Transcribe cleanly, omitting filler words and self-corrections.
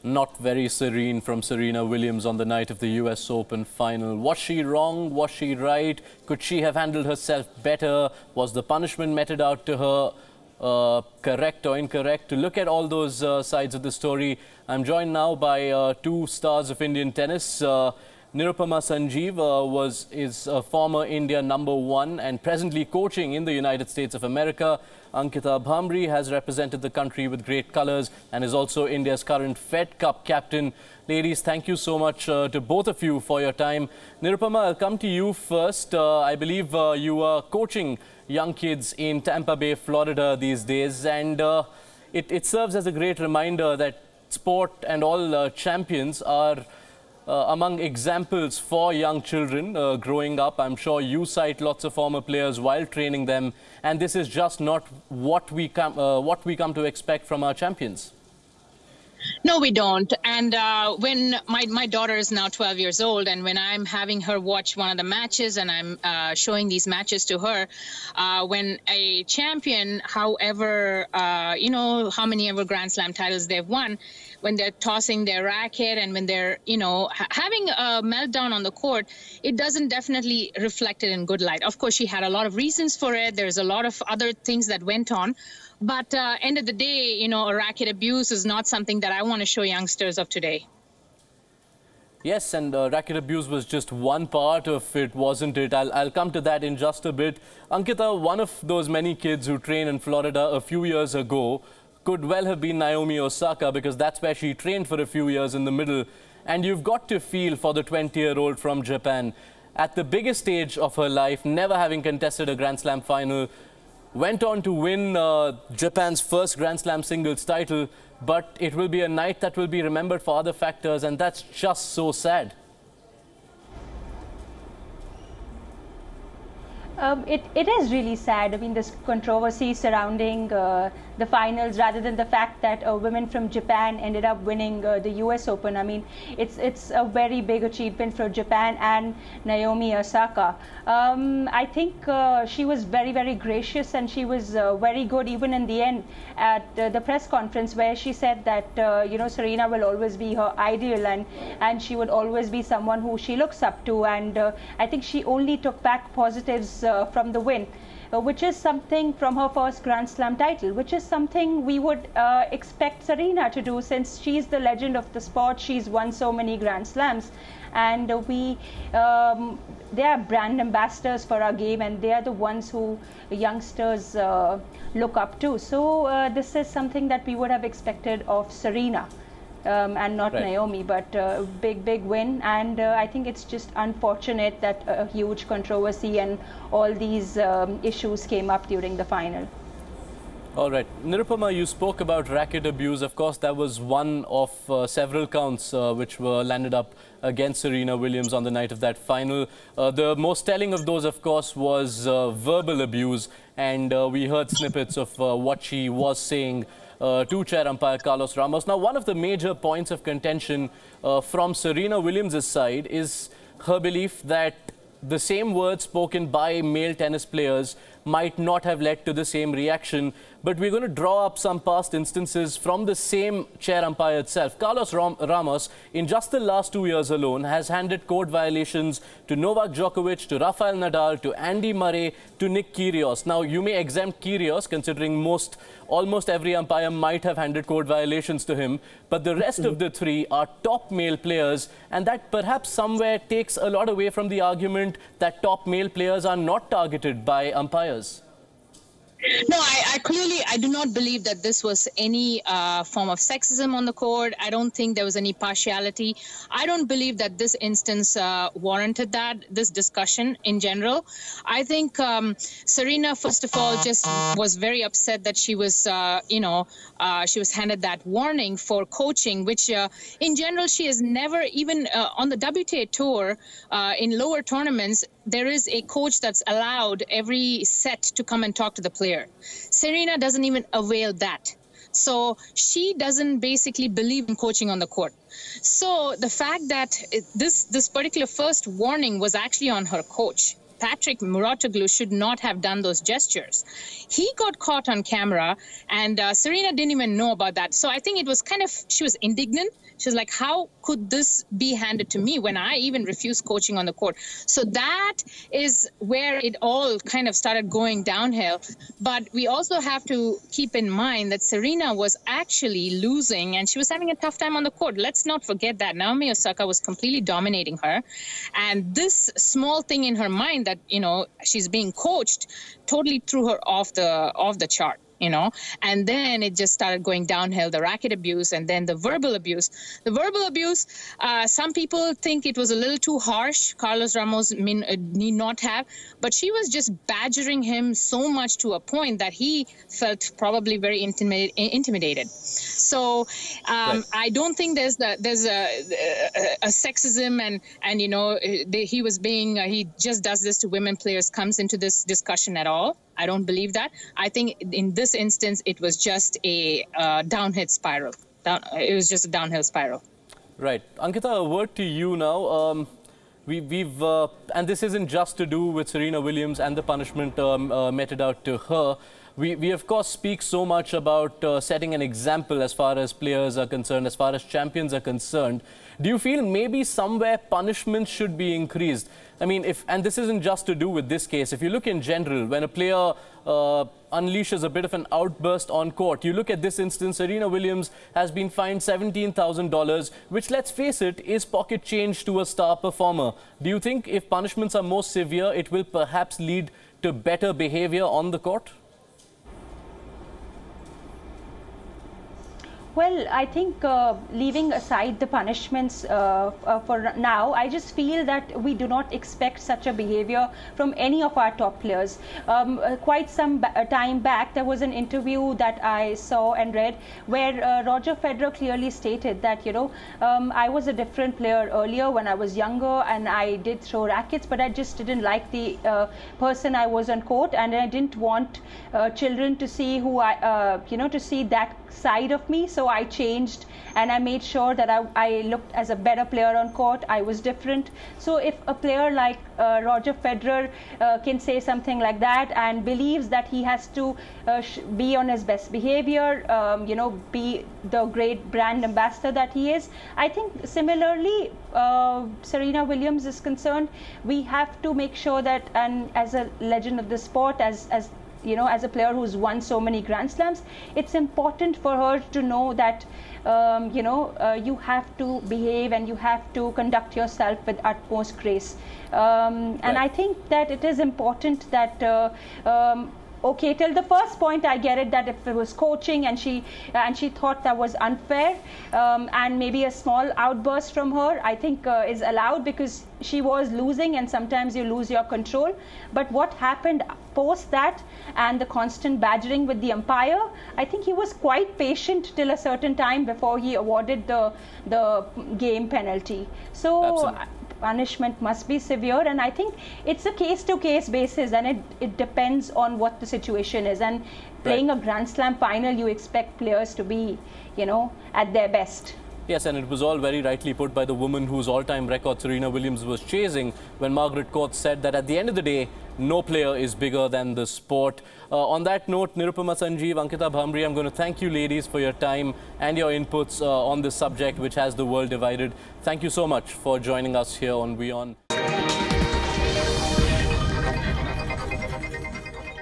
Not very serene from Serena Williams on the night of the US Open final. Was she wrong? Was she right? Could she have handled herself better? Was the punishment meted out to her correct or incorrect? To look at all those sides of the story, I'm joined now by two stars of Indian tennis. Nirupama Sanjeev is a former India #1 and presently coaching in the United States of America. Ankita Bhambri has represented the country with great colours and is also India's current Fed Cup captain. Ladies, thank you so much to both of you for your time. Nirupama, I'll come to you first. I believe you are coaching young kids in Tampa Bay, Florida these days, and it serves as a great reminder that sport and all champions are among examples for young children growing up. I'm sure you cite lots of former players while training them, and this is just not what we come to expect from our champions. No, we don't. And when my daughter is now 12 years old, and when I'm having her watch one of the matches and I'm showing these matches to her, when a champion, however, you know, how many ever Grand Slam titles they've won, when they're tossing their racket and when they're, you know, having a meltdown on the court, it doesn't definitely reflect it in good light. Of course, she had a lot of reasons for it. There's a lot of other things that went on. But end of the day, you know, racket abuse is not something that I want to show youngsters of today. Yes, and racket abuse was just one part of it, wasn't it? I'll come to that in just a bit. Ankita, one of those many kids who trained in Florida a few years ago could well have been Naomi Osaka, because that's where she trained for a few years in the middle. And you've got to feel for the 20-year-old from Japan. At the biggest stage of her life, never having contested a Grand Slam final, went on to win Japan's first Grand Slam singles title, but it will be a night that will be remembered for other factors, and that's just so sad. It is really sad. I mean, this controversy surrounding the finals, rather than the fact that women from Japan ended up winning the US Open. I mean, it's a very big achievement for Japan and Naomi Osaka. I think she was very, very gracious, and she was very good even in the end at the press conference, where she said that, you know, Serena will always be her ideal, and she would always be someone who she looks up to. And I think she only took back positives from the win, which is something from her first Grand Slam title, which is something we would expect Serena to do, since she's the legend of the sport. She's won so many Grand Slams, and they are brand ambassadors for our game, and they are the ones who youngsters look up to. So this is something that we would have expected of Serena. And not right. Naomi, but big win. And I think it's just unfortunate that a huge controversy and all these issues came up during the final. All right. Nirupama, you spoke about racket abuse. Of course, that was one of several counts which were landed up against Serena Williams on the night of that final. The most telling of those, of course, was verbal abuse. And we heard snippets of what she was saying to Chair Umpire Carlos Ramos. Now, one of the major points of contention from Serena Williams' side is her belief that the same words spoken by male tennis players might not have led to the same reaction. But we're going to draw up some past instances from the same chair umpire itself. Carlos Ramos, in just the last 2 years alone, has handed code violations to Novak Djokovic, to Rafael Nadal, to Andy Murray, to Nick Kyrgios. Now, you may exempt Kyrgios, considering almost every umpire might have handed code violations to him. But the rest of the three are top male players, and that perhaps somewhere takes a lot away from the argument that top male players are not targeted by umpires. No, I do not believe that this was any form of sexism on the court. I don't think there was any partiality. I don't believe that this instance warranted this discussion in general. I think Serena, first of all, just was very upset that she was, she was handed that warning for coaching, which in general, she has never, even on the WTA tour, in lower tournaments, there is a coach that's allowed every set to come and talk to the player. Serena doesn't even avail that. So she doesn't basically believe in coaching on the court. So the fact that this particular first warning was actually on her coach, Patrick Mouratoglou should not have done those gestures. He got caught on camera, and Serena didn't even know about that. So I think it was kind of, she was indignant. She was like, how could this be handed to me when I even refused coaching on the court? So that is where it all kind of started going downhill. But we also have to keep in mind that Serena was actually losing, and she was having a tough time on the court. Let's not forget that Naomi Osaka was completely dominating her. And this small thing in her mind that, you know, she's being coached totally threw her off the chart. You know, and then it just started going downhill, the racket abuse and then the verbal abuse. The verbal abuse, some people think it was a little too harsh. Carlos Ramos need not have, but she was just badgering him so much to a point that he felt probably very intimidated. So I don't think there's a sexism and you know, he was being, he just does this to women players, comes into this discussion at all. I don't believe that. I think in this instance, it was just a downhill spiral. It was just a downhill spiral. Right. Ankita, a word to you now. And this isn't just to do with Serena Williams and the punishment meted out to her. We of course speak so much about setting an example as far as players are concerned, as far as champions are concerned. Do you feel maybe somewhere punishments should be increased? I mean, and this isn't just to do with this case. If you look in general, when a player unleashes a bit of an outburst on court, you look at this instance, Serena Williams has been fined $17,000, which, let's face it, is pocket change to a star performer. Do you think if punishments are more severe, it will perhaps lead to better behavior on the court? Well, I think leaving aside the punishments for now, I just feel that we do not expect such a behavior from any of our top players. Quite some time back, there was an interview that I saw and read where Roger Federer clearly stated that, you know, I was a different player earlier when I was younger and I did throw rackets, but I just didn't like the person I was on court, and I didn't want children to see who to see that side of me. So I changed and I made sure that I looked as a better player on court. I was different. So if a player like Roger Federer can say something like that and believes that he has to be on his best behavior, be the great brand ambassador that he is, I think similarly Serena Williams is concerned, we have to make sure that, and as a legend of the sport, as a player who's won so many Grand Slams, it's important for her to know that, you have to behave and you have to conduct yourself with utmost grace. And I think that it is important that okay, till the first point I get it, that if it was coaching and she thought that was unfair, and maybe a small outburst from her, I think is allowed because she was losing and sometimes you lose your control. But what happened post that and the constant badgering with the umpire, I think he was quite patient till a certain time before he awarded the game penalty. So absolutely, punishment must be severe, and I think it's a case-to-case basis, and it depends on what the situation is. And playing a Grand Slam final, you expect players to be, at their best. Yes, and it was all very rightly put by the woman whose all-time record Serena Williams was chasing when Margaret Court said that at the end of the day, no player is bigger than the sport. On that note, Nirupama, Sanjeev, Ankita, Bhambri, I'm going to thank you ladies for your time and your inputs on this subject which has the world divided. Thank you so much for joining us here on Wion.